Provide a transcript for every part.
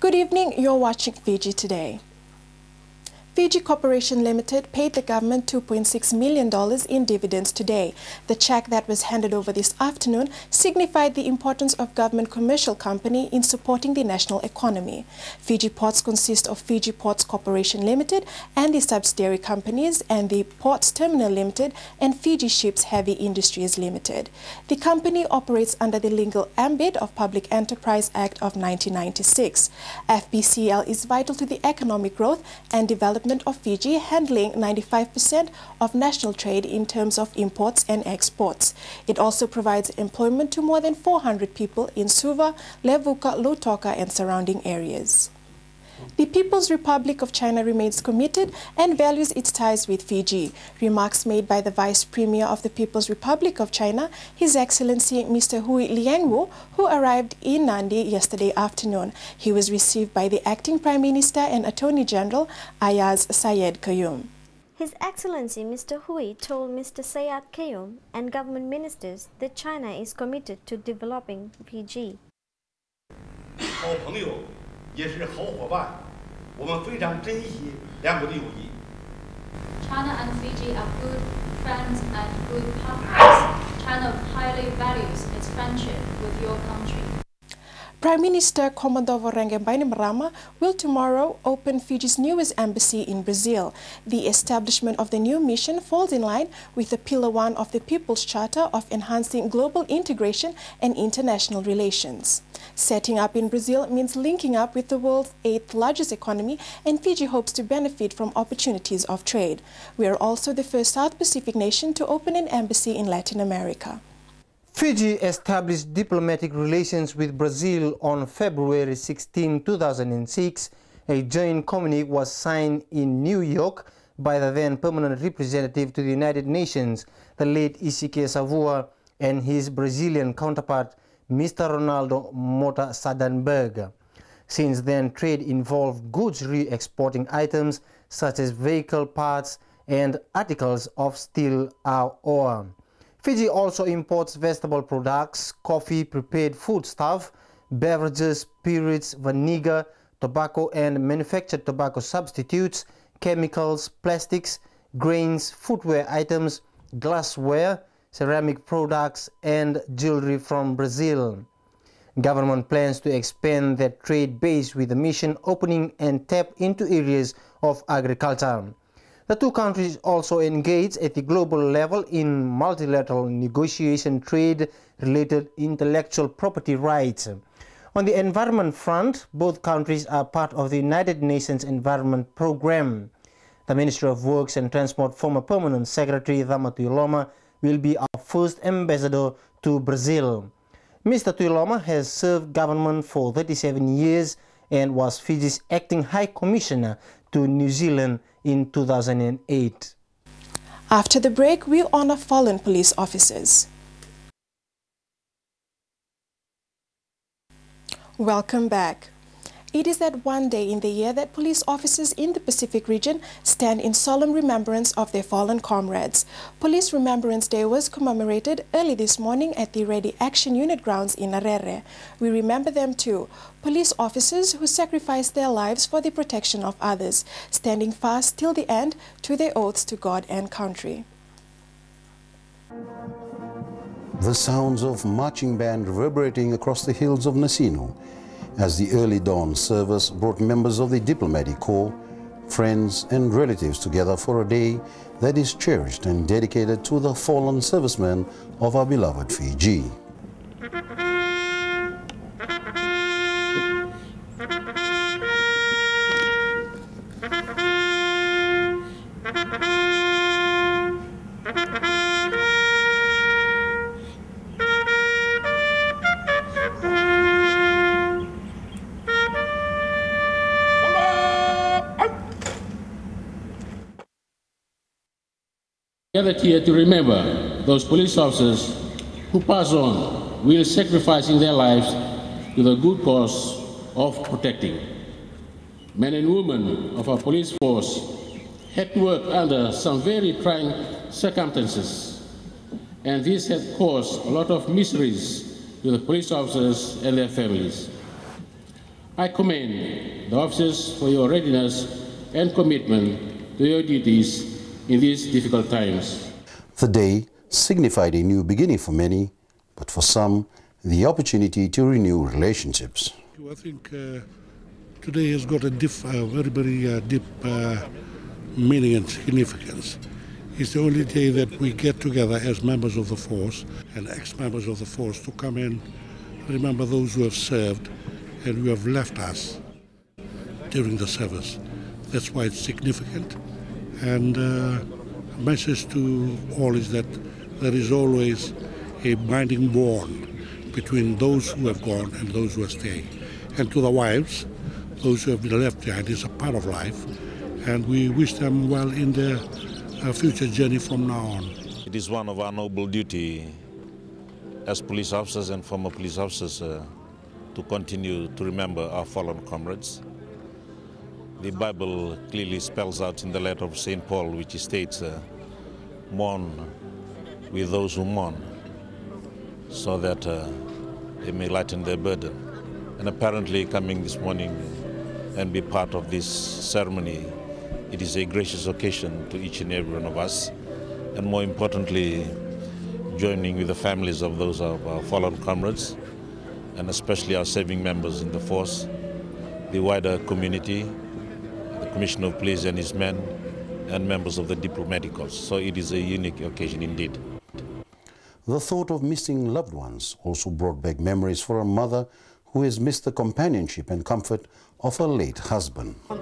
Good evening, you're watching Fiji Today. Fiji Corporation Limited paid the government $2.6 million in dividends today. The check that was handed over this afternoon signified the importance of government commercial company in supporting the national economy. Fiji Ports consist of Fiji Ports Corporation Limited and the subsidiary companies, and the Ports Terminal Limited and Fiji Ships Heavy Industries Limited. The company operates under the legal ambit of Public Enterprise Act of 1996. FPCL is vital to the economic growth and development of Fiji, handling 95% of national trade in terms of imports and exports. It also provides employment to more than 400 people in Suva, Levuka, Lautoka and surrounding areas. The People's Republic of China remains committed and values its ties with Fiji. Remarks made by the Vice Premier of the People's Republic of China, His Excellency Mr. Hui Liangwu, who arrived in Nadi yesterday afternoon. He was received by the Acting Prime Minister and Attorney General Ayaz Sayed Qayyum. His Excellency Mr. Hui told Mr. Sayed Qayyum and government ministers that China is committed to developing Fiji. 好朋友也是好伙伴，我们非常珍惜两国的友谊。 China and Fiji are good friends and good partners. China highly values its friendship with your country. Prime Minister Comodoro Bainimarama will tomorrow open Fiji's newest embassy in Brazil. The establishment of the new mission falls in line with the Pillar 1 of the People's Charter of enhancing global integration and international relations. Setting up in Brazil means linking up with the world's 8th largest economy, and Fiji hopes to benefit from opportunities of trade. We are also the first South Pacific nation to open an embassy in Latin America. Fiji established diplomatic relations with Brazil on February 16, 2006. A joint communique was signed in New York by the then permanent representative to the United Nations, the late Isique Savua, and his Brazilian counterpart, Mr. Ronaldo Mota Sadenberg. Since then, trade involved goods re-exporting items such as vehicle parts and articles of steel or ore. Fiji also imports vegetable products, coffee, prepared foodstuff, beverages, spirits, vinegar, tobacco and manufactured tobacco substitutes, chemicals, plastics, grains, footwear items, glassware, ceramic products and jewelry from Brazil. Government plans to expand their trade base with the mission opening and tap into areas of agriculture. The two countries also engage at the global level in multilateral negotiation trade-related intellectual property rights. On the environment front, both countries are part of the United Nations Environment Program. The Ministry of Works and Transport former Permanent Secretary Thama Tuiloma will be our first ambassador to Brazil. Mr. Tuiloma has served government for 37 years and was Fiji's acting High Commissioner to New Zealand in 2008. After the break, we honor fallen police officers. Welcome back. It is that one day in the year that police officers in the Pacific region stand in solemn remembrance of their fallen comrades. Police Remembrance Day was commemorated early this morning at the Ready Action Unit grounds in Arere. We remember them too, police officers who sacrificed their lives for the protection of others, standing fast till the end to their oaths to God and country. The sounds of marching band reverberating across the hills of Nasino as the early dawn service brought members of the diplomatic corps, friends and relatives together for a day that is cherished and dedicated to the fallen servicemen of our beloved Fiji. Gathered here to remember those police officers who pass on while sacrificing their lives to the good cause of protecting. Men and women of our police force had to work under some very trying circumstances, and this had caused a lot of miseries to the police officers and their families. I commend the officers for your readiness and commitment to your duties in these difficult times. The day signified a new beginning for many, but for some, the opportunity to renew relationships. I think today has got a very deep meaning and significance. It's the only day that we get together as members of the force and ex-members of the force to come and remember those who have served and who have left us during the service. That's why it's significant. And a message to all is that there is always a binding bond between those who have gone and those who are staying. And to the wives, those who have been left behind, is a part of life. And we wish them well in their future journey from now on. It is one of our noble duty as police officers and former police officers to continue to remember our fallen comrades. The Bible clearly spells out in the letter of St. Paul, which states, mourn with those who mourn, so that they may lighten their burden. And apparently coming this morning and be part of this ceremony, it is a gracious occasion to each and every one of us, and more importantly, joining with the families of those of our fallen comrades, and especially our serving members in the force, the wider community, the Commissioner of Police and his men, and members of the diplomatic corps. So it is a unique occasion indeed. The thought of missing loved ones also brought back memories for a mother who has missed the companionship and comfort of her late husband. The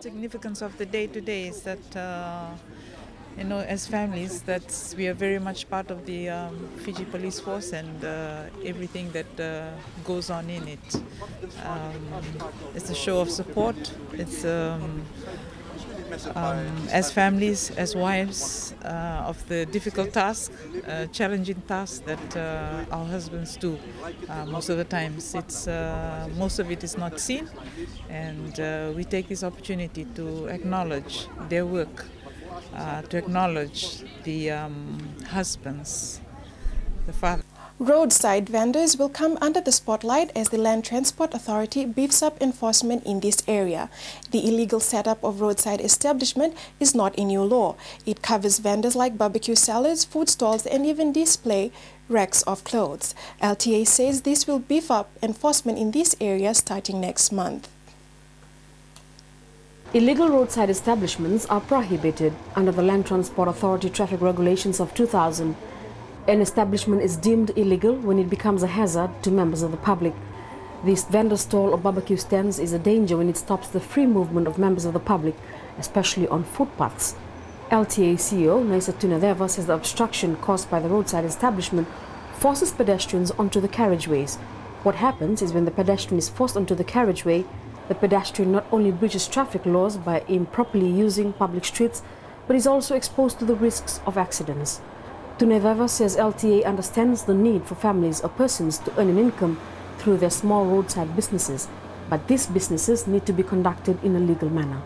significance of the day today is that as families, that we are very much part of the Fiji Police Force and everything that goes on in it. It's a show of support. It's as families, as wives of the difficult task, challenging task that our husbands do. Most of the times, most of it is not seen, and we take this opportunity to acknowledge their work. To acknowledge the husbands, the father. Roadside vendors will come under the spotlight as the Land Transport Authority beefs up enforcement in this area. The illegal setup of roadside establishment is not a new law. It covers vendors like barbecue salads, food stalls, and even display racks of clothes. LTA says this will beef up enforcement in this area starting next month. Illegal roadside establishments are prohibited under the Land Transport Authority traffic regulations of 2000. An establishment is deemed illegal when it becomes a hazard to members of the public. This vendor stall or barbecue stands is a danger when it stops the free movement of members of the public, especially on footpaths. LTA CEO Naisa Tunadeva says the obstruction caused by the roadside establishment forces pedestrians onto the carriageways. What happens is when the pedestrian is forced onto the carriageway, the pedestrian not only breaches traffic laws by improperly using public streets, but is also exposed to the risks of accidents. Tunevava says LTA understands the need for families or persons to earn an income through their small roadside businesses, but these businesses need to be conducted in a legal manner.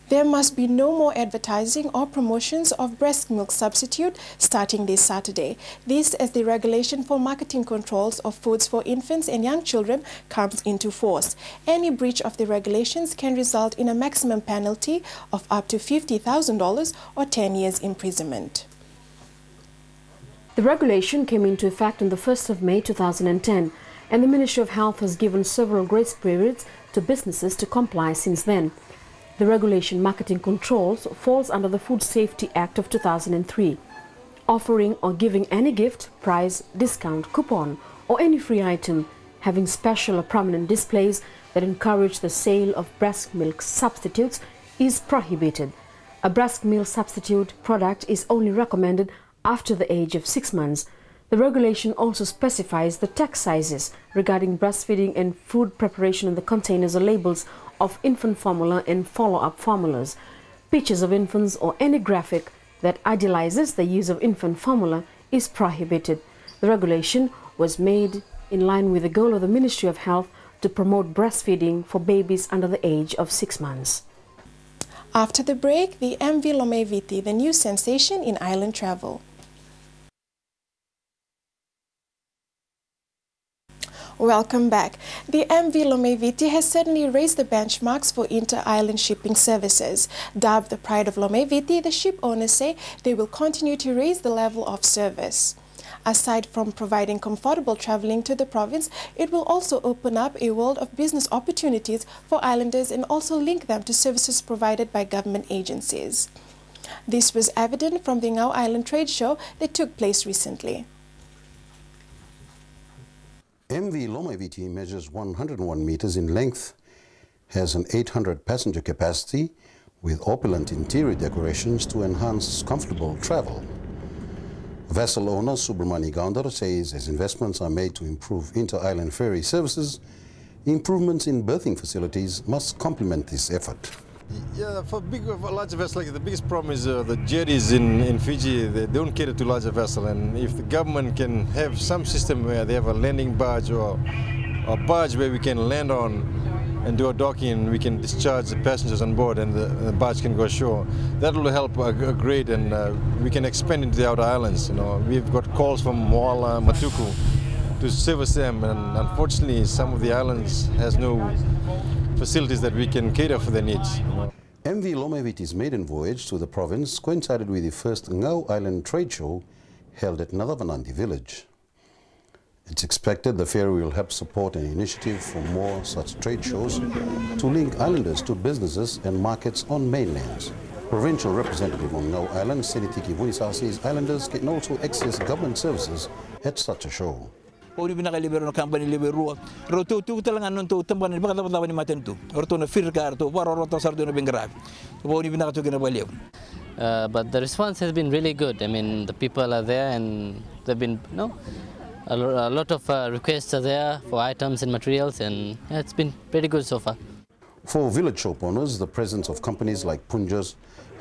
There must be no more advertising or promotions of breast milk substitute starting this Saturday. This as the regulation for marketing controls of foods for infants and young children comes into force. Any breach of the regulations can result in a maximum penalty of up to $50,000 or 10 years imprisonment. The regulation came into effect on the 1st of May 2010, and the Ministry of Health has given several grace periods to businesses to comply since then. The regulation marketing controls falls under the Food Safety Act of 2003. Offering or giving any gift, prize, discount, coupon or any free item having special or prominent displays that encourage the sale of breast milk substitutes is prohibited. A breast milk substitute product is only recommended after the age of 6 months. The regulation also specifies the text sizes regarding breastfeeding and food preparation on the containers or labels of infant formula and follow-up formulas. Pictures of infants or any graphic that idealizes the use of infant formula is prohibited. The regulation was made in line with the goal of the Ministry of Health to promote breastfeeding for babies under the age of 6 months. After the break, the MV Lomeviti, the new sensation in island travel. Welcome back. The MV Lomeviti has certainly raised the benchmarks for inter-island shipping services. Dubbed the pride of Lomeviti, the ship owners say they will continue to raise the level of service. Aside from providing comfortable traveling to the province, it will also open up a world of business opportunities for islanders and also link them to services provided by government agencies. This was evident from the Ngau Island Trade Show that took place recently. MV Lomeviti measures 101 meters in length, has an 800 passenger capacity with opulent interior decorations to enhance comfortable travel. Vessel owner Subramani Gaundar says as investments are made to improve inter-island ferry services, improvements in berthing facilities must complement this effort. Yeah, for larger vessels, like the biggest problem is the jetties in Fiji. They don't cater to larger vessels, and if the government can have some system where they have a landing barge or a barge where we can land on and do a docking, we can discharge the passengers on board and the barge can go ashore. That will help a grade, and we can expand into the outer islands. You know, we've got calls from Moala, Matuku to service them, and unfortunately some of the islands has no facilities that we can cater for their needs. MV Lomeviti's maiden voyage to the province coincided with the first Ngau Island Trade Show held at Nadavanandi village. It's expected the ferry will help support an initiative for more such trade shows to link islanders to businesses and markets on mainlands. Provincial representative on Ngau Island, Senitiki Vuisa, says islanders can also access government services at such a show. Poni pinakalibero na company libero roto tu talangan nonto tamban ni bakata ni maten tu orto na firka orto waro roto sardo na bengrave poni pinakatu gina baliw. But the response has been really good. I mean, the people are there and there've been a lot of requests are there for items and materials, and yeah, it's been pretty good so far. For village shop owners, the presence of companies like Punjas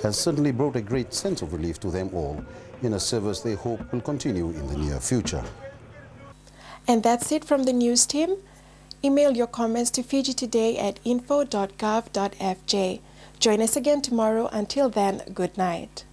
has certainly brought a great sense of relief to them all in a service they hope will continue in the near future. And that's it from the news team. Email your comments to fijitoday@info.gov.fj. Join us again tomorrow. Until then, good night.